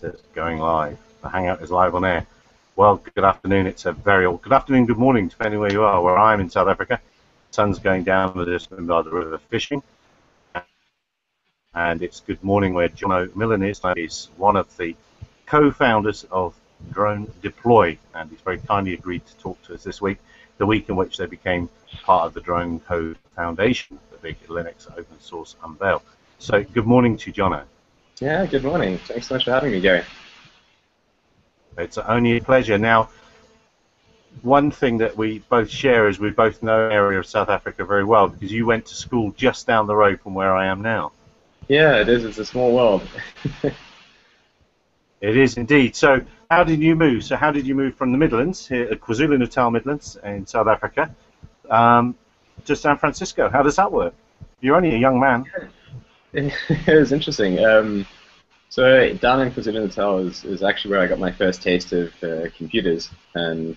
It's going live. The Hangout is live on air. Well, good afternoon. It's a very good afternoon, good morning, depending where you are. Where I'm in South Africa, sun's going down the distance by the river fishing, and it's good morning where Jono Millin is. He's one of the co-founders of Drone Deploy, and he's very kindly agreed to talk to us this week, the week in which they became part of the Drone Code Foundation, the big Linux open source unveil. So, good morning to you, Jono. Yeah, good morning. Thanks so much for having me, Gary. It's only a pleasure. Now, one thing that we both share is we both know the area of South Africa very well because you went to school just down the road from where I am now. Yeah, it is. It's a small world. It is indeed. So, how did you move? So, how did you move from the Midlands, here at KwaZulu-Natal Midlands in South Africa, to San Francisco? How does that work? You're only a young man. It was interesting. So down in KwaZulu-Natal is actually where I got my first taste of computers and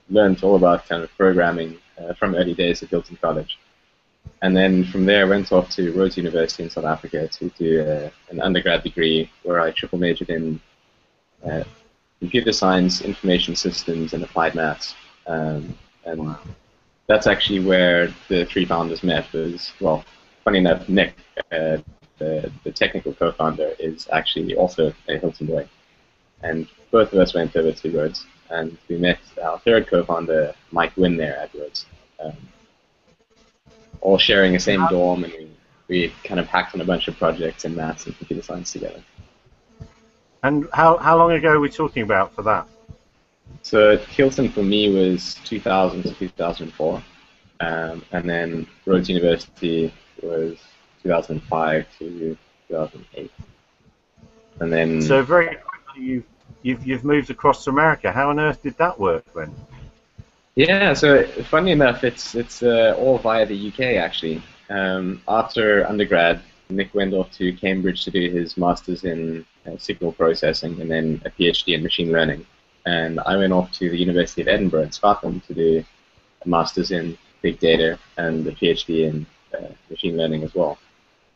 learned all about kind of programming from early days at Hilton College. And then from there I went off to Rhodes University in South Africa to do an undergrad degree where I triple majored in computer science, information systems, and applied maths. And Wow. that's actually where the three founders met. Was, well, funny enough, Nick, the technical co-founder, is actually also a Hilton boy. And both of us went over to Rhodes, and we met our third co-founder, Mike Wynn, there at Rhodes, all sharing the same dorm, and we kind of hacked on a bunch of projects in maths and computer science together. And how long ago are we talking about for that? So Hilton for me was 2000 to 2004, and then Rhodes University was 2005 to 2008, and then So very quickly you've moved across to America. How on earth did that work then? yeah. So funny enough, it's all via the UK actually. After undergrad, Nick went off to Cambridge to do his master's in signal processing and then a PhD in machine learning. And I went off to the University of Edinburgh in Scotland to do a master's in big data and a PhD in machine learning as well.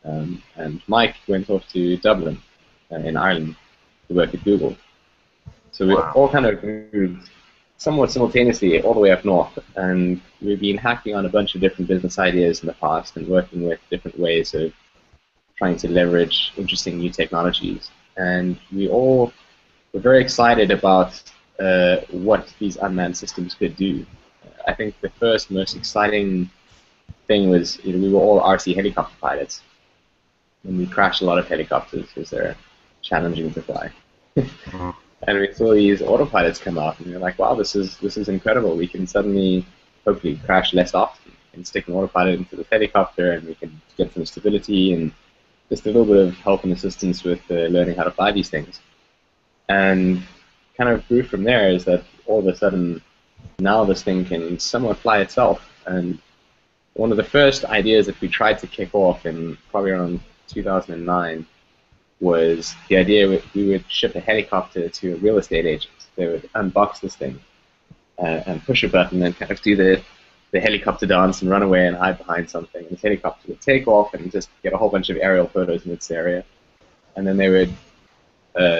And Mike went off to Dublin in Ireland to work at Google. So we Wow. all kind of moved somewhat simultaneously all the way up north, and we've been hacking on a bunch of different business ideas in the past and working with different ways of trying to leverage interesting new technologies. And we all were very excited about what these unmanned systems could do. I think the first most exciting thing was, we were all RC helicopter pilots, and we crashed a lot of helicopters because they're challenging to fly. Mhm. And we saw these autopilots come out, and we were like, "Wow, this is incredible! We can suddenly, hopefully, crash less often and stick an autopilot into the helicopter, and we can get some stability and just a little bit of help and assistance with learning how to fly these things." And kind of grew from there is that all of a sudden now this thing can somewhat fly itself. And one of the first ideas that we tried to kick off in probably around 2009 was the idea we would ship a helicopter to a real estate agent. They would unbox this thing and push a button and kind of do the helicopter dance and run away and hide behind something. And this helicopter would take off and just get a whole bunch of aerial photos in its area. And then they would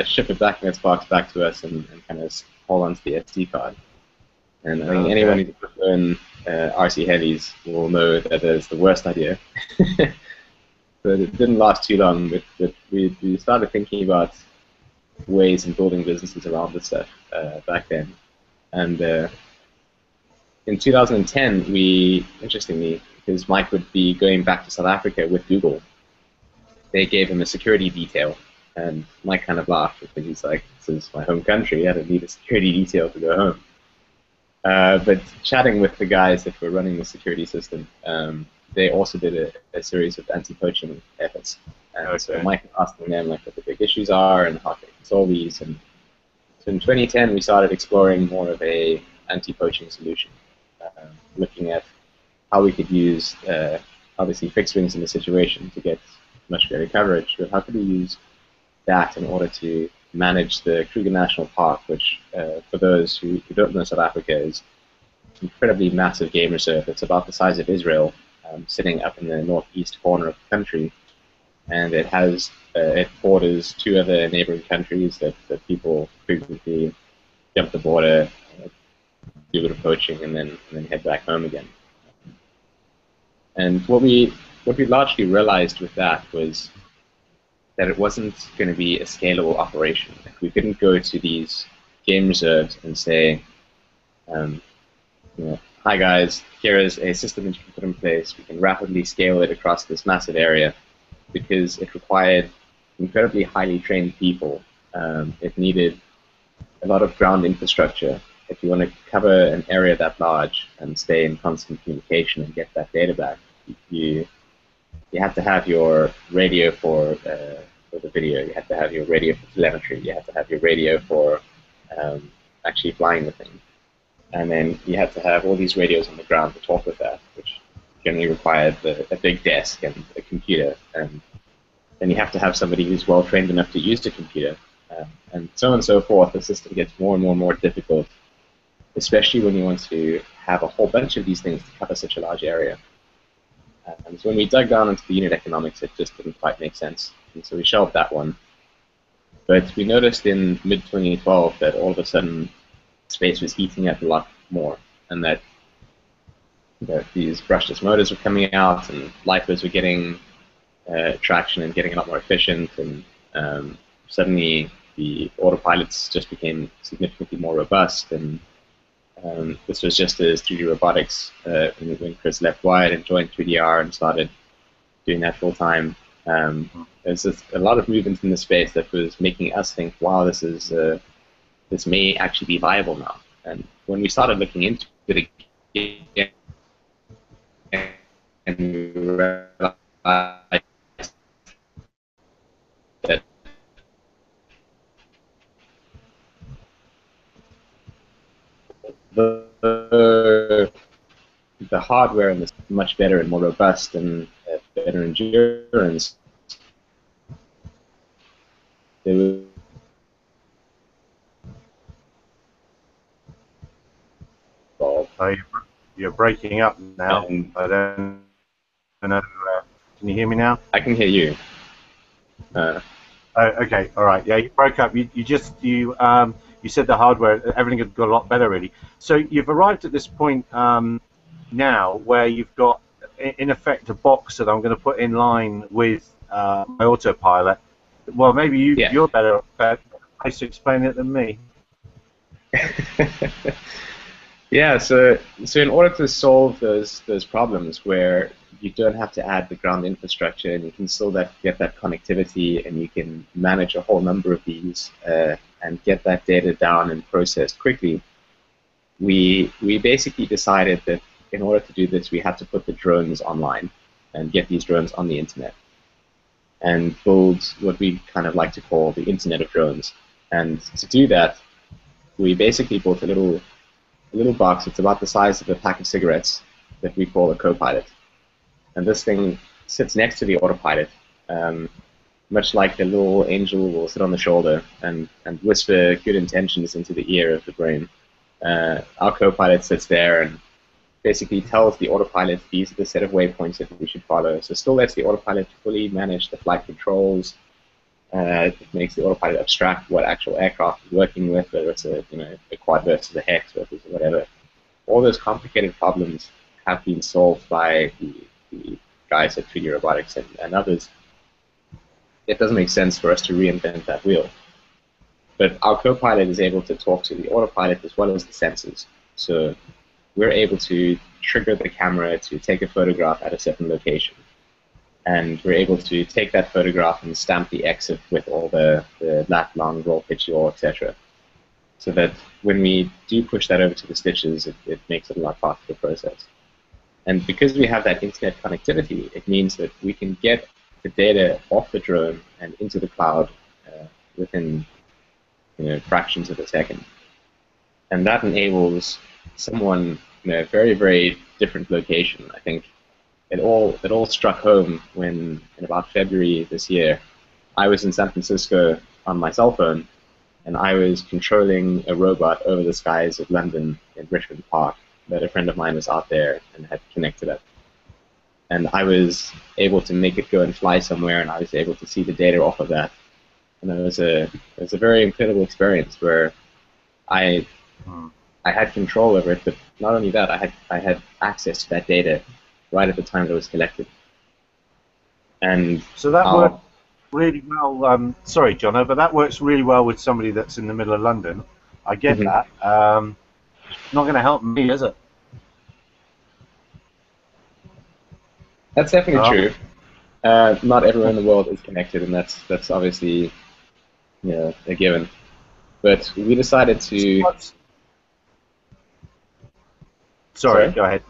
ship it back in its box back to us and kind of hold onto the SD card. And I think anyone who's learned RC helis will know that is the worst idea. But it didn't last too long, but we started thinking about ways in building businesses around this stuff back then. And in 2010, interestingly, because Mike would be going back to South Africa with Google, they gave him a security detail. And Mike kind of laughed because he's like, "This is my home country, I don't need a security detail to go home." But chatting with the guys that were running the security system, they also did a series of anti-poaching efforts. And so Mike asking them like what the big issues are and how they can solve these. And so in 2010, we started exploring more of a anti-poaching solution, looking at how we could use obviously fixed wings in the situation to get much greater coverage, but how could we use that in order to manage the Kruger National Park, which for those who don't know South Africa is an incredibly massive game reserve. It's about the size of Israel, sitting up in the northeast corner of the country. and it borders 2 other neighboring countries that people frequently jump the border, do a bit of poaching, and then head back home again. And what we largely realized with that was that it wasn't going to be a scalable operation. Like, we couldn't go to these game reserves and say, hi guys, here is a system that you can put in place. We can rapidly scale it across this massive area, because it required incredibly highly trained people. It needed a lot of ground infrastructure. If you want to cover an area that large and stay in constant communication and get that data back, you have to have your radio for the video. You have to have your radio for telemetry. You have to have your radio for actually flying the thing. And then you have to have all these radios on the ground to talk with that, which generally required a big desk and a computer. And then you have to have somebody who's well trained enough to use the computer. And so on and so forth. The system gets more and more and more difficult, especially when you want to have a whole bunch of these things to cover such a large area. And so when we dug down into the unit economics, it just didn't quite make sense. And so we shelved that one. But we noticed in mid-2012 that all of a sudden space was heating up a lot more, and that these brushless motors were coming out, and LiPos were getting traction and getting a lot more efficient, and suddenly the autopilots just became significantly more robust. And this was just as 3D robotics, when Chris left Wired and joined 3DR and started doing that full time. There's just a lot of movement in the space that was making us think, wow, this may actually be viable now. And when we started looking into it again, and we realized that the hardware is much better and more robust and better endurance, You're breaking up now. I don't know. Can you hear me now? I can hear you. Okay, all right. Yeah, you broke up. You said the hardware, everything had got a lot better, really. So you've arrived at this point now where you've got, in effect, a box that I'm going to put in line with my autopilot. Well, maybe you're better place to explain it than me. Yeah, so in order to solve those problems where you don't have to add the ground infrastructure and you can still get that connectivity and you can manage a whole number of these and get that data down and processed quickly, we basically decided that in order to do this, we had to put the drones online and get these drones on the internet and build what we kind of like to call the Internet of Drones. And to do that, we basically built a little box. It's about the size of a pack of cigarettes that we call a co-pilot. And this thing sits next to the autopilot, much like the little angel will sit on the shoulder and whisper good intentions into the ear of the brain. Our co-pilot sits there and basically tells the autopilot these are the set of waypoints that we should follow. So still lets the autopilot fully manage the flight controls. It makes the autopilot abstract what actual aircraft is working with, whether it's a quad versus a hex versus whatever. All those complicated problems have been solved by the guys at 3D Robotics and others. It doesn't make sense for us to reinvent that wheel. But our co-pilot is able to talk to the autopilot as well as the sensors. So we're able to trigger the camera to take a photograph at a certain location. And we're able to take that photograph and stamp the exit with all the lat, long, roll, pitch, yaw, etc. So that when we do push that over to the stitches, it makes it a lot faster to process. And because we have that internet connectivity, it means that we can get the data off the drone and into the cloud within fractions of a second. And that enables someone in a very, very different location. I think it all struck home when, in about February this year, I was in San Francisco on my cell phone, and I was controlling a robot over the skies of London in Richmond Park that a friend of mine was out there and had connected up. and I was able to make it go and fly somewhere, and I was able to see the data off of that. And it was a very incredible experience where I I had control over it, but not only that, I had access to that data right at the time that it was collected. And so that worked really well. Sorry, Jono, but that works really well with somebody that's in the middle of London. I get that. Not going to help me, is it? That's definitely true. Not everyone in the world is connected, and that's obviously a given. But we decided to. Sorry, go ahead.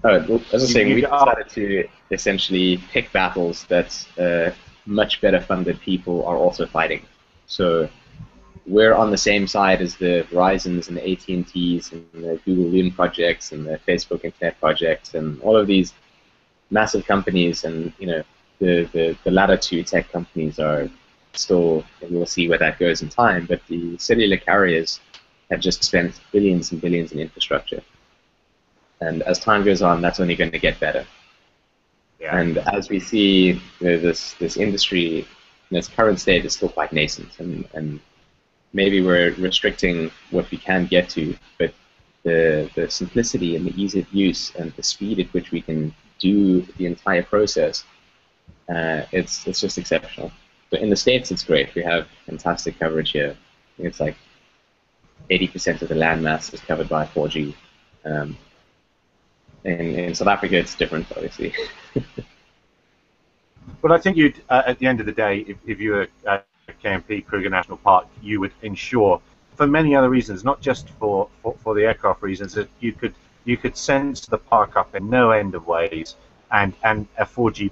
As I was saying, we decided to essentially pick battles that much better funded people are also fighting. So we're on the same side as the Verizons and the AT&Ts and the Google Loon projects and the Facebook Internet projects and all of these massive companies. And the latter two tech companies are still, and we'll see where that goes in time. But the cellular carriers have just spent billions and billions in infrastructure. And as time goes on, that's only going to get better. Yeah. And as we see, this industry in its current state is still quite nascent, and maybe we're restricting what we can get to, but the simplicity and the ease of use and the speed at which we can do the entire process, it's just exceptional. But in the States, it's great. We have fantastic coverage here. I think it's like 80% of the landmass is covered by 4G. In South Africa, it's different, obviously. But I think you'd, at the end of the day, if you were at KMP, Kruger National Park, you would ensure, for many other reasons, not just for the aircraft reasons, that you could sense the park up in no end of ways, and a 4G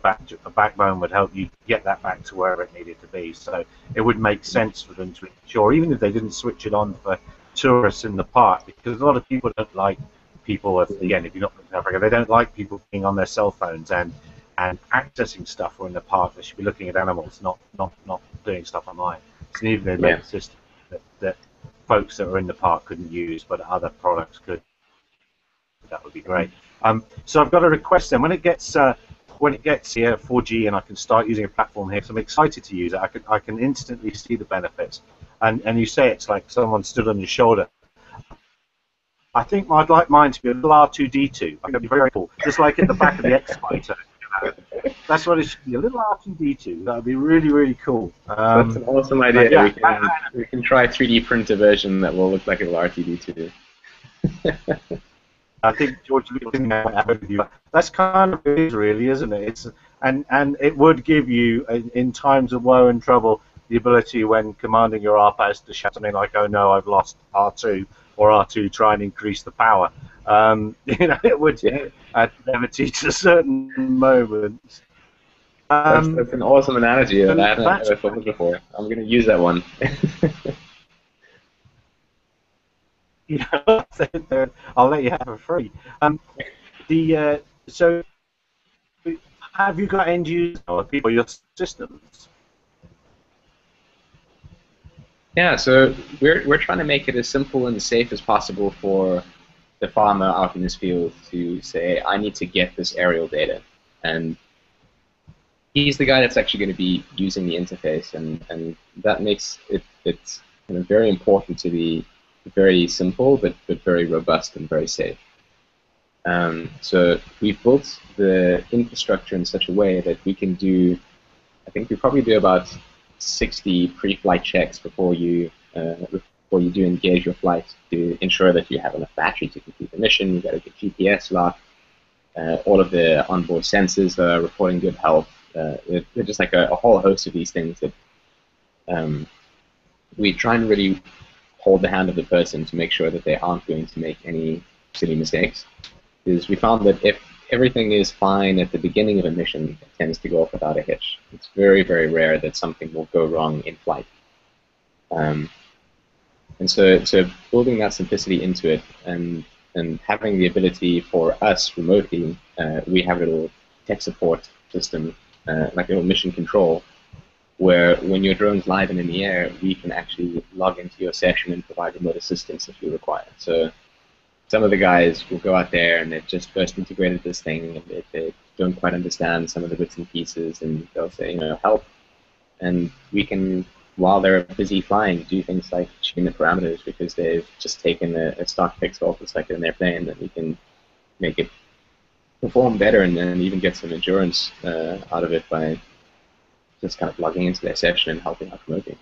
backbone would help you get that back to wherever it needed to be. So it would make sense for them to ensure, even if they didn't switch it on for tourists in the park, because a lot of people don't like people, again, if you're not from South Africa, they don't like people being on their cell phones and accessing stuff. Or in the park, they should be looking at animals, not doing stuff online. So even they made a system that folks that are in the park couldn't use, but other products could. That would be great. So I've got a request then. When it gets here 4G and I can start using a platform here, so I'm excited to use it. I can instantly see the benefits. And you say it's like someone stood on your shoulder. I think I'd like mine to be a little R2D2. I think that'd be very cool. Just like at the back of the X-Fighter. That's what it should be, a little R2D2. That would be really, really cool. That's an awesome idea. Yeah, we can try a 3D printer version that will look like a little R2D2. I think George with you. That's kind of it, really, isn't it? And it would give you, in times of woe and trouble, the ability when commanding your RPAS to shout something like, "Oh no, I've lost R2," or R2 try and increase the power. It would add levity to certain moments. That's an awesome analogy. I hadn't ever thought of before. I'm going to use that one. I'll let you have it free. So, have you got end users or people your systems? Yeah, so we're trying to make it as simple and safe as possible for the farmer out in his field to say, I need to get this aerial data. And he's the guy that's actually going to be using the interface, and that makes it's very important to be very simple, but very robust and very safe. So we've built the infrastructure in such a way that we can do, I think we probably do about 60 pre-flight checks before you do engage your flight to ensure that you have enough battery to complete the mission. You've got a good GPS lock, all of the onboard sensors are reporting good health. They're just like a whole host of these things that we try and really hold the hand of the person to make sure that they aren't going to make any silly mistakes. Because we found that if everything is fine at the beginning of a mission, it tends to go off without a hitch. It's very, very rare that something will go wrong in flight. And so building that simplicity into it and having the ability for us remotely, we have a little tech support system, like a little mission control, where when your drone's live and in the air, we can actually log into your session and provide remote assistance if you require. So some of the guys will go out there and they've just first integrated this thing, and they're don't quite understand some of the bits and pieces, and they'll say, help. And we can, while they're busy flying, do things like tune the parameters because they've just taken a stock pixel off the second in their plane, that we can make it perform better and then even get some endurance out of it by just kind of logging into their session and helping out remotely.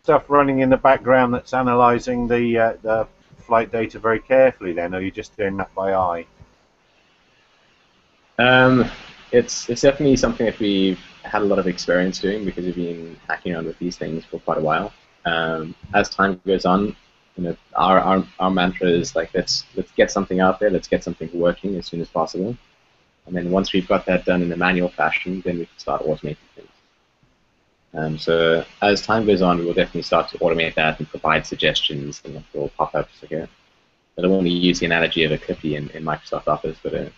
Stuff running in the background that's analysing the flight data very carefully then, or are you just doing that by eye? It's definitely something that we've had a lot of experience doing because we've been hacking around with these things for quite a while. As time goes on, our mantra is like, let's get something out there, let's get something working as soon as possible. And then once we've got that done in a manual fashion, then we can start automating things. So as time goes on, we will definitely start to automate that and provide suggestions and little pop-ups. I don't want to use the analogy of a Clippy in Microsoft Office, but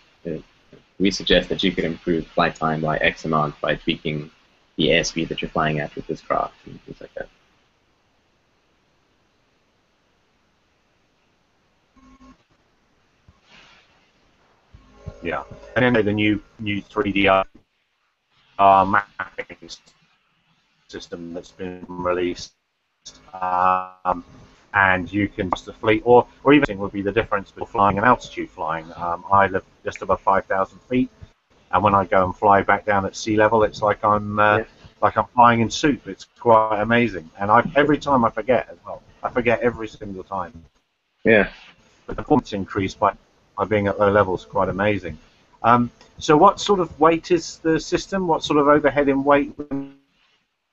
we suggest that you could improve flight time by X amount by tweaking the airspeed that you're flying at with this craft and things like that. Yeah, and then the new 3D mapping system that's been released, and you can just the fleet, or even would be the difference between flying and altitude flying. I live just above 5,000 feet, and when I go and fly back down at sea level, it's like I'm flying in soup. It's quite amazing, and every time I forget as well. I forget every single time. Yeah. The performance increase by being at low levels is quite amazing. So what sort of weight is the system? What sort of overhead in weight would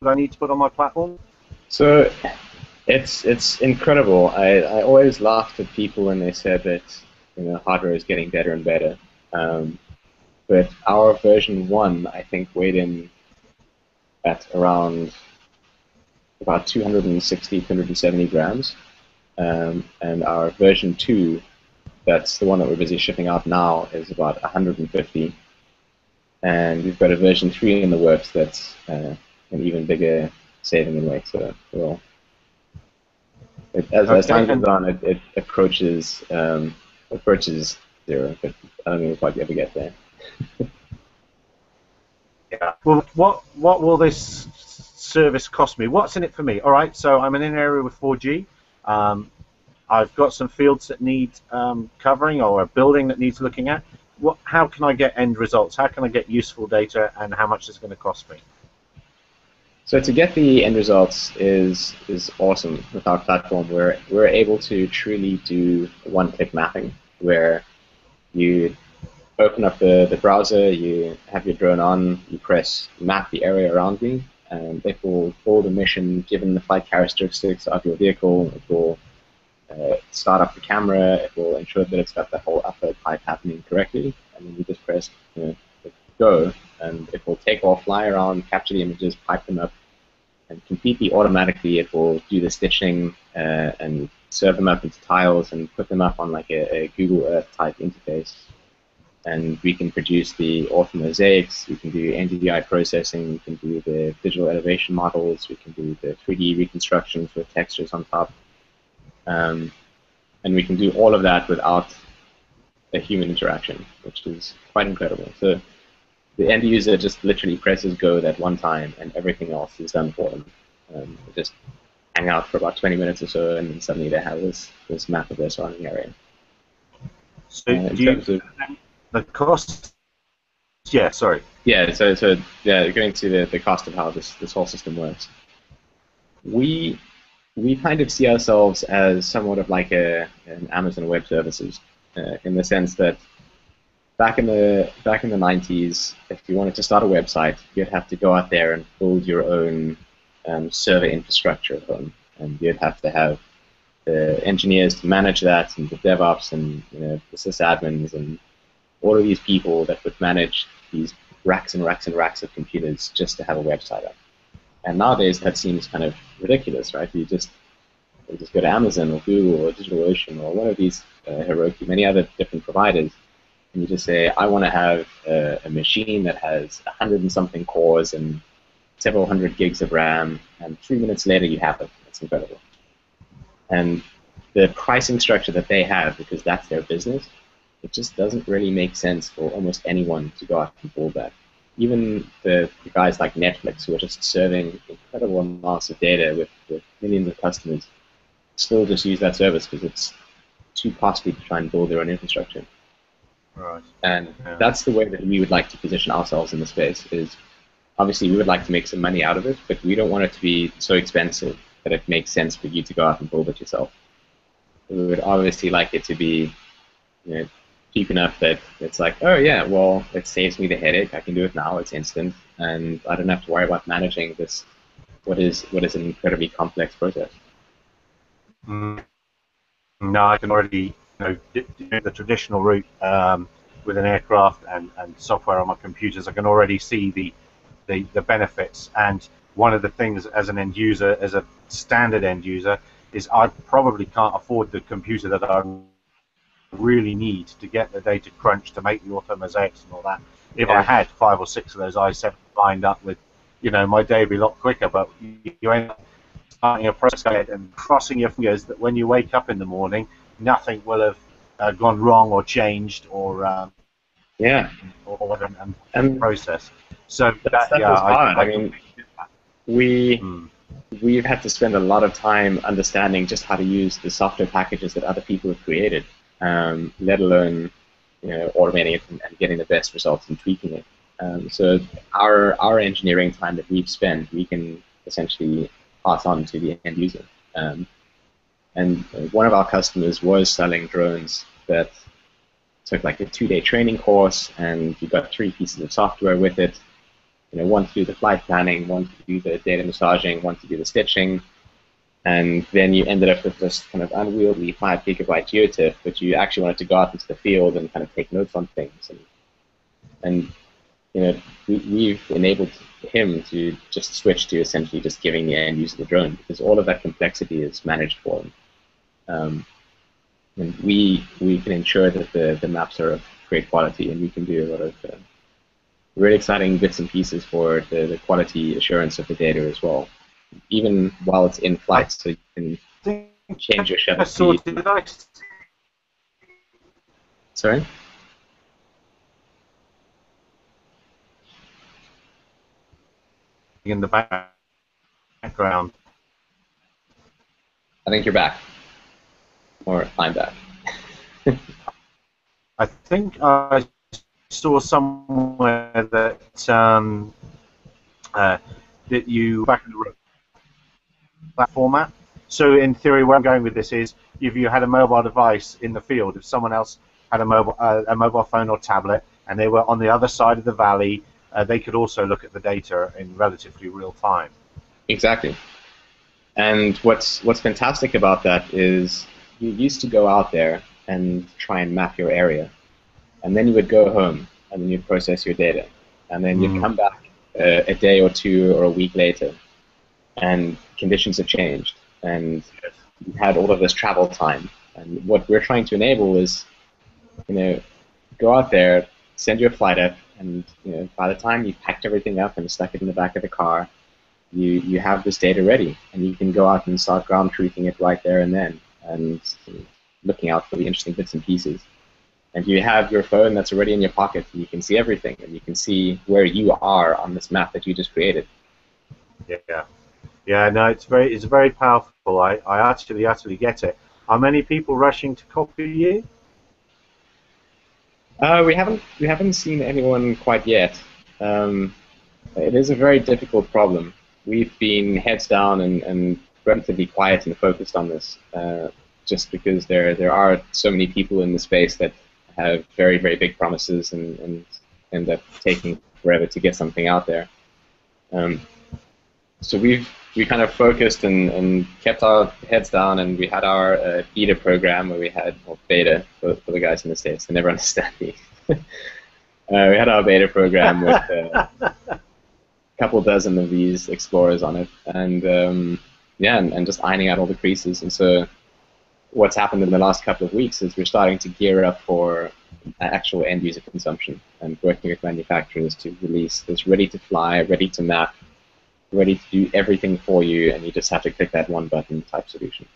I need to put on my platform? So it's incredible. I always laughed at people when they said that hardware is getting better and better. But our version 1, I think, weighed in at around about 260, 270 grams. And our version 2, that's the one that we're busy shipping out now, is about 150. And we've got a version 3 in the works that's an even bigger saving in weight. So as time goes on, it approaches zero, but I don't think we'll quite ever get there. Yeah. Well, what will this service cost me? What's in it for me? All right. So I'm in an area with 4G. I've got some fields that need covering, or a building that needs looking at. How can I get end results? How can I get useful data, and how much is it going to cost me? So to get the end results is awesome with our platform. We're able to truly do one-click mapping, where you open up the browser, you have your drone on, you press map the area around me, and it will build a mission given the flight characteristics of your vehicle. It will start up the camera, it will ensure that it's got the whole upper pipe happening correctly, and then you just press go, and it will take off, fly around, capture the images, pipe them up, and completely automatically it will do the stitching and serve them up into tiles and put them up on like a Google Earth type interface. And we can produce the orthomosaics, we can do NDVI processing, we can do the digital elevation models, we can do the 3D reconstructions with textures on top. And we can do all of that without a human interaction, which is quite incredible. So the end user just literally presses go that one time, and everything else is done for them. They just hang out for about 20 minutes or so, and then suddenly they have this map of their surrounding area. So the cost? Yeah, sorry. Yeah, so going to the cost of how this whole system works. We kind of see ourselves as somewhat of like an Amazon Web Services, in the sense that back in the 90s, if you wanted to start a website, you'd have to go out there and build your own server infrastructure at home, and you'd have to have the engineers to manage that, and the DevOps, and the sysadmins, and all of these people that would manage these racks and racks and racks of computers just to have a website up. And nowadays that seems kind of ridiculous, right? You just go to Amazon or Google or DigitalOcean or one of these Heroku, many other different providers, and you just say, I want to have a machine that has 100 and something cores and several hundred gigs of RAM, and 3 minutes later you have it. That's incredible. And the pricing structure that they have, because that's their business, it just doesn't really make sense for almost anyone to go out and build that. Even the guys like Netflix, who are just serving incredible amounts of data with millions of customers, still just use that service because it's too costly to try and build their own infrastructure. Right. And Yeah. that's the way that we would like to position ourselves in the space. Is obviously we would like to make some money out of it, but we don't want it to be so expensive that it makes sense for you to go out and build it yourself. We would obviously like it to be, cheap enough that it's like, oh yeah, well, it saves me the headache. I can do it now. It's instant, and I don't have to worry about managing this. What is an incredibly complex process. Mm. No, I can already, do the traditional route with an aircraft and software on my computers. I can already see the benefits. And one of the things as an end user, as a standard end user, is I probably can't afford the computer that I really need to get the data crunch to make the auto mosaics and all that. If I had 5 or 6 of those i7 lined up with, my day would be a lot quicker. But you end up starting a process and crossing your fingers that when you wake up in the morning, nothing will have gone wrong or changed or and process. So that was hard. I mean, we've had to spend a lot of time understanding just how to use the software packages that other people have created, let alone automating it and getting the best results and tweaking it. So our engineering time that we've spent, we can essentially pass on to the end user. And one of our customers was selling drones that took like a 2-day training course, and you got 3 pieces of software with it. One to do the flight planning, one to do the data massaging, one to do the stitching, and then you ended up with this kind of unwieldy 5 GB geotiff, but you actually wanted to go out into the field and kind of take notes on things. And we've enabled him to just switch to essentially just giving the end user the drone, because all of that complexity is managed for him. And we can ensure that the maps are of great quality, and we can do a lot of really exciting bits and pieces for the quality assurance of the data as well, even while it's in flight, so you can change your shutter speed. Sorry? In the background. I think you're back. Or I'm back. I think I saw somewhere that that you back in the room that format. So in theory, where I'm going with this is, if you had a mobile device in the field, if someone else had a mobile phone or tablet, and they were on the other side of the valley, they could also look at the data in relatively real time. Exactly. And what's fantastic about that is you used to go out there and try and map your area, and then you would go home and then you'd process your data, and then you'd come back a day or 2 or a week later, and conditions have changed, and you had all of this travel time. And what we're trying to enable is, go out there, send your flight up, and by the time you've packed everything up and stuck it in the back of the car, you have this data ready, and you can go out and start ground truthing it right there and then, and looking out for the interesting bits and pieces. And you have your phone that's already in your pocket, and you can see everything, and you can see where you are on this map that you just created. Yeah, no, it's very powerful. I actually get it. Are many people rushing to copy you? We haven't seen anyone quite yet. It is a very difficult problem. We've been heads down and relatively quiet and focused on this, just because there are so many people in the space that have very, very big promises and end up taking forever to get something out there. So we kind of focused and kept our heads down, and we had our beta program where we had, well, beta for the guys in the States, they never understand me. We had our beta program with a couple dozen of these explorers on it, and and just ironing out all the creases. And so what's happened in the last couple of weeks is we're starting to gear up for actual end user consumption and working with manufacturers to release this ready to fly, ready to map, ready to do everything for you, and you just have to click that one button type solution.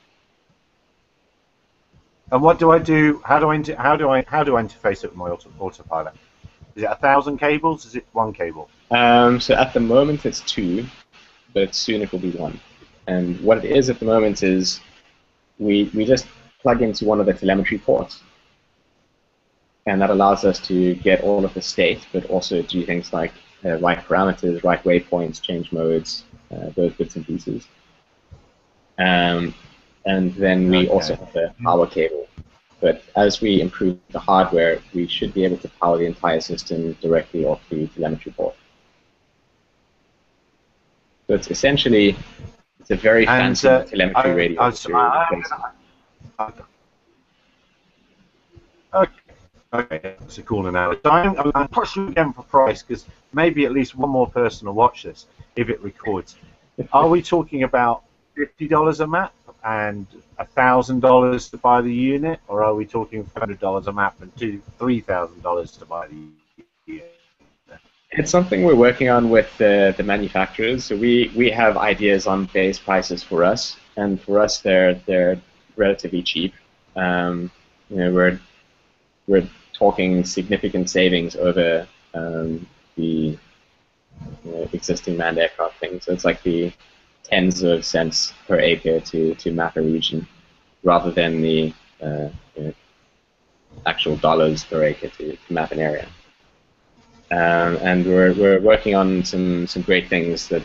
And what do I do? How do I interface it with my autopilot? Is it 1,000 cables? Is it one cable? So at the moment it's two, but soon it will be one. And what it is at the moment is we just plug into one of the telemetry ports, and that allows us to get all of the state, but also do things like write parameters, write waypoints, change modes, those bits and pieces. And then we also have the power cable. But as we improve the hardware, we should be able to power the entire system directly off the telemetry port. So it's essentially, it's a very fancy telemetry radio. Okay, that's a cool analogy. I'm pushing again for price because maybe at least one more person will watch this if it records. Are we talking about $50 a map and $1,000 to buy the unit, or are we talking $500 a map and $3,000 to buy the unit? It's something we're working on with the manufacturers. So we have ideas on base prices for us, and for us they're relatively cheap. We're talking significant savings over the existing manned aircraft thing. So it's like the tens of cents per acre to map a region, rather than the actual dollars per acre to map an area. And we're working on some great things that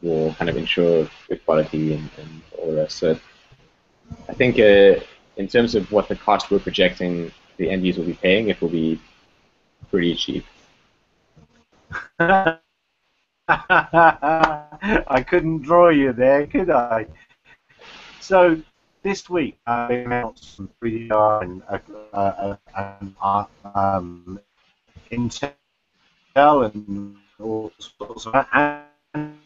will kind of ensure good quality and all the rest. So I think in terms of what the cost we're projecting the end user will be paying, it will be pretty cheap. I couldn't draw you there, could I? So this week I announced some 3DR and Intel and all sorts of, and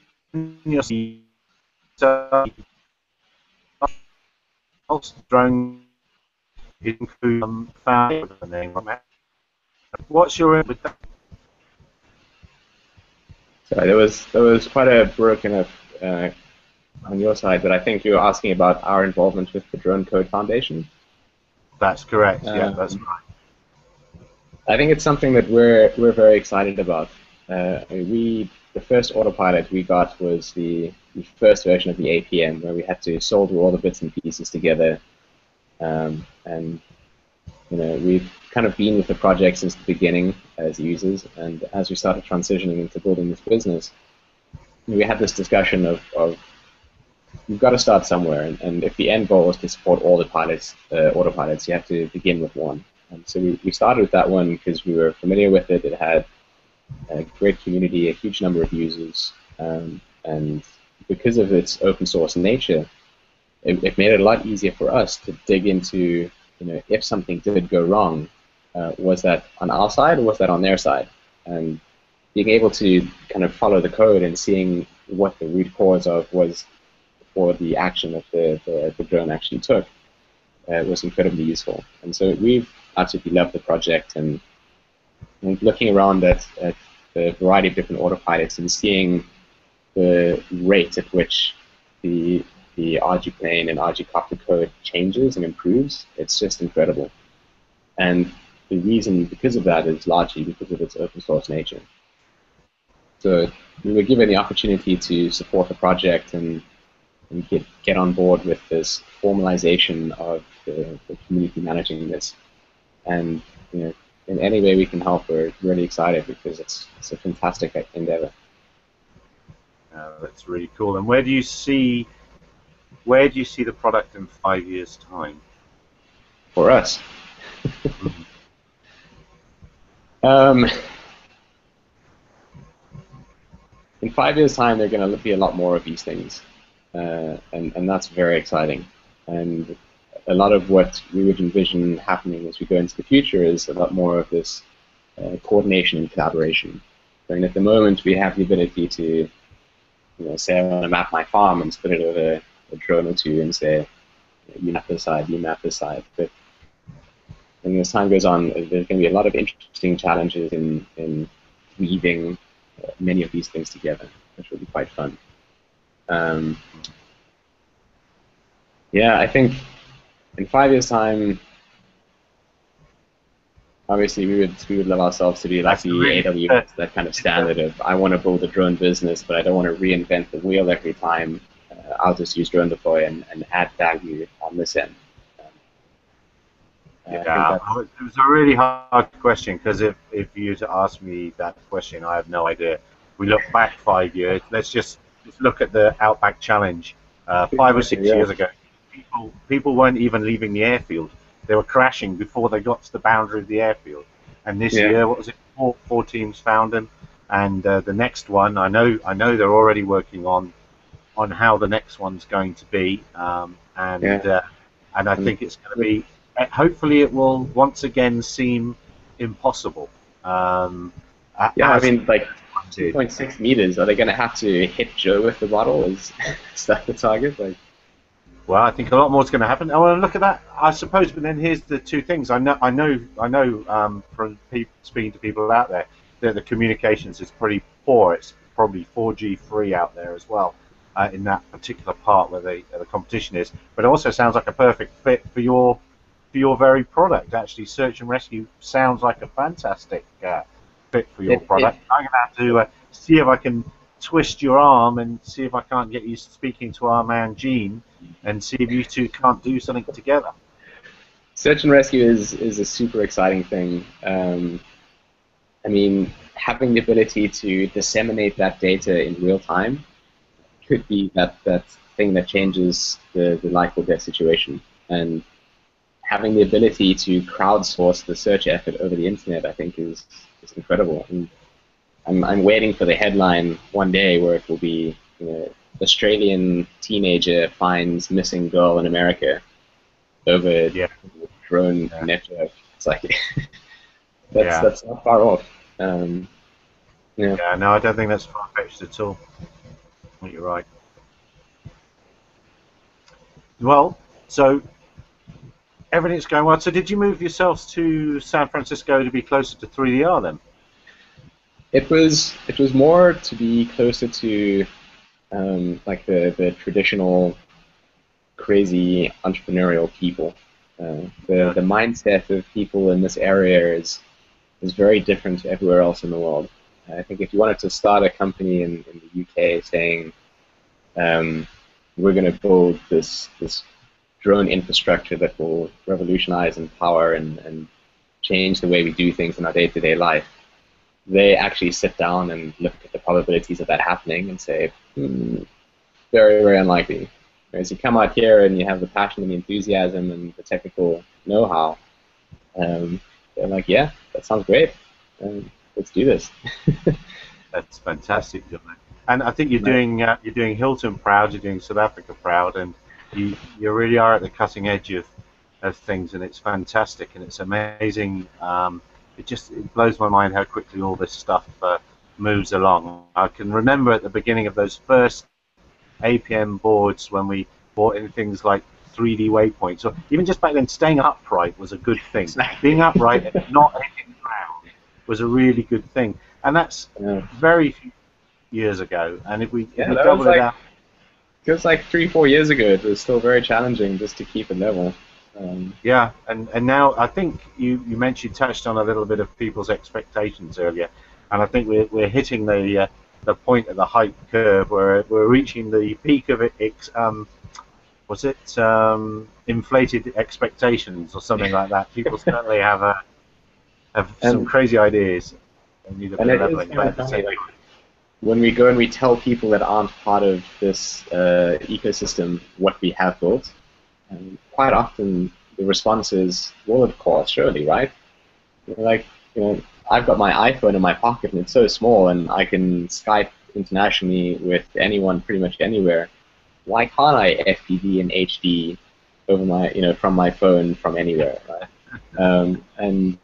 you'll see drone include found the name. What's your with that? Sorry, there was quite a broken up on your side, but I think you were asking about our involvement with the Drone Code Foundation. That's correct. Yeah, that's right. I think it's something that we're very excited about. The first autopilot we got was the first version of the APM, where we had to solder all the bits and pieces together, and we've kind of been with the project since the beginning as users, and as we started transitioning into building this business, we had this discussion of you've got to start somewhere, and if the end goal is to support all the autopilots, you have to begin with one. And so we started with that one because we were familiar with it. It had a great community, a huge number of users, and because of its open source nature, it made it a lot easier for us to dig into, if something did go wrong, was that on our side or was that on their side? And being able to kind of follow the code and seeing what the root cause of was for the action that the drone actually took was incredibly useful. And so we've absolutely loved the project, and looking around at the variety of different autopilots and seeing the rate at which the RG plane and RG copter code changes and improves, it's just incredible. And the reason because of that is largely because of its open source nature. So we were given the opportunity to support the project and get on board with this formalization of the community managing this. And in any way we can help, we're really excited because it's a fantastic endeavor. That's really cool. And where do you see the product in 5 years' time? For us? In 5 years' time, there are going to be a lot more of these things, and that's very exciting. And a lot of what we would envision happening as we go into the future is a lot more of this coordination and collaboration. I mean, at the moment, we have the ability to, say I want to map my farm and split it over a drone or two and say, you map this side, you map this side. But as time goes on, there's going to be a lot of interesting challenges in weaving many of these things together, which will be quite fun. Yeah, I think in 5 years' time, obviously we would love ourselves to be like the AWS, that kind of standard of I want to build a drone business, but I don't want to reinvent the wheel every time. I'll just use drone deploy and add value on this end. Yeah, it was a really hard question, because if you were to ask me that question, I have no idea. We look back 5 years. Let's look at the Outback Challenge 5 or 6 years ago. People weren't even leaving the airfield. They were crashing before they got to the boundary of the airfield. And this year, what was it? Four teams found them, and the next one, I know they're already working on how the next one's going to be, and I think it's going to be. Hopefully, it will once again seem impossible. I mean, like 2.6 meters. Are they going to have to hit Joe with the bottle? Is that the target? Like, well, I think a lot more is going to happen. Oh, well, look at that. I suppose, but then here's the two things. I know from speaking to people out there that the communications is pretty poor. It's probably 4G free out there as well in that particular part where the competition is. But it also sounds like a perfect fit for your very product. Actually, search and rescue sounds like a fantastic fit for your product. I'm going to have to see if I can twist your arm and see if I can't get you speaking to our man Gene, and see if you two can't do something together. Search and rescue is a super exciting thing. I mean, having the ability to disseminate that data in real time could be that thing that changes the life or death situation. And having the ability to crowdsource the search effort over the internet, I think, is incredible. And I'm waiting for the headline one day where it will be, Australian teenager finds missing girl in America over drone network. It's like that's not far off. No, I don't think that's far-fetched at all. I think you're right. Well, so everything's going well. So did you move yourselves to San Francisco to be closer to 3DR then? It was more to be closer to like the traditional crazy entrepreneurial people. The mindset of people in this area is very different to everywhere else in the world. I think if you wanted to start a company in the UK saying we're going to build this drone infrastructure that will revolutionize and power and change the way we do things in our day-to-day life, they actually sit down and look at the probabilities of that happening and say, very, very unlikely. Whereas you come out here and you have the passion and the enthusiasm and the technical know-how, they're like, yeah, that sounds great. Let's do this. That's fantastic, Jono. And I think you're doing Hilton proud, you're doing South Africa proud, and you really are at the cutting edge of things, and it's fantastic and it's amazing. It blows my mind how quickly all this stuff moves along. I can remember at the beginning of those first APM boards when we bought in things like 3D waypoints, or even just back then, staying upright was a good thing. Exactly. Being upright and not hitting the ground was a really good thing, and that's very few years ago. And if we double it out, it was like 3-4 years ago. It was still very challenging just to keep it level. And now I think you touched on a little bit of people's expectations earlier, and I think we're hitting the point of the hype curve where we're reaching the peak of it. Inflated expectations or something like that? People certainly have some crazy ideas. They need a bit of leveling. When we go and we tell people that aren't part of this ecosystem what we have built, quite often the response is, well, of course, surely, right? Like, I've got my iPhone in my pocket and it's so small and I can Skype internationally with anyone pretty much anywhere. Why can't I FPV and HD over my, from my phone from anywhere, right? And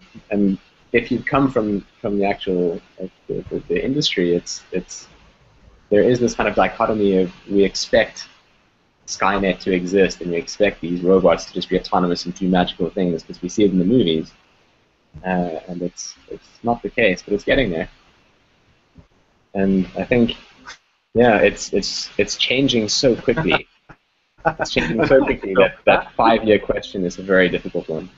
if you come from the actual the industry, there is this kind of dichotomy of we expect Skynet to exist and we expect these robots to just be autonomous and do magical things because we see it in the movies, and it's not the case, but it's getting there. And I think, it's changing so quickly. It's changing so quickly that that 5-year question is a very difficult one.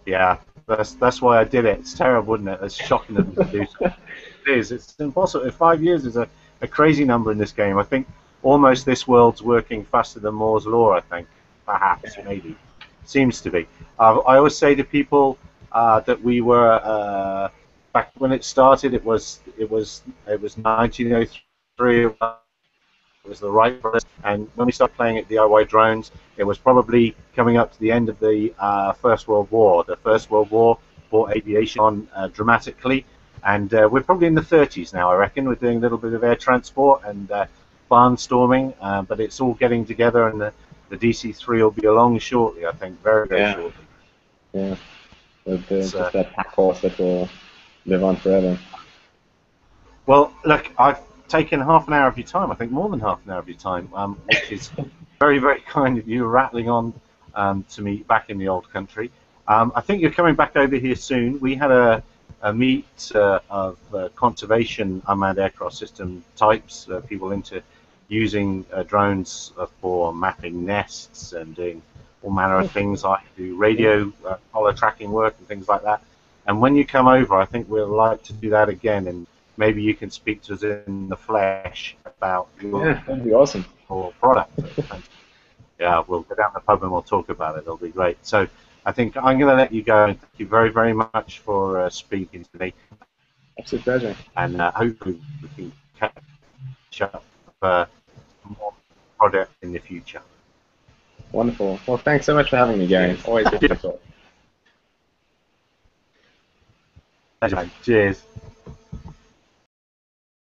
Yeah, that's why I did it. It's terrible, isn't it? It's shocking of them to do so. It is. It's impossible. 5 years is a crazy number in this game. I think almost this world's working faster than Moore's law. I think, perhaps, maybe, seems to be. I always say to people that we were back when it started. It was 1903. It was the right for us. And when we started playing at DIY drones, it was probably coming up to the end of the First World War. The First World War brought aviation on dramatically, and we're probably in the 30s now, I reckon. We're doing a little bit of air transport and barnstorming, but it's all getting together, and the DC-3 will be along shortly, I think, very, very shortly. Yeah, just that pack horse that will live on forever. Well, look, I've taken half an hour of your time, I think more than half an hour of your time, which is very, very kind of you, rattling on to me back in the old country. I think you're coming back over here soon. We had a meet of conservation unmanned aircraft system types, people into using drones for mapping nests and doing all manner of things. I do radio collar tracking work and things like that. And when you come over, I think we'd like to do that again, and maybe you can speak to us in the flesh about your that'd be awesome. Product. Yeah, we'll go down the pub and we'll talk about it. It'll be great. So I think I'm going to let you go. Thank you very, very much for speaking to me. Absolute pleasure. And hopefully we can catch up more project in the future. Wonderful. Well, thanks so much for having me, Gary. Cheers. Always good to talk. Cheers.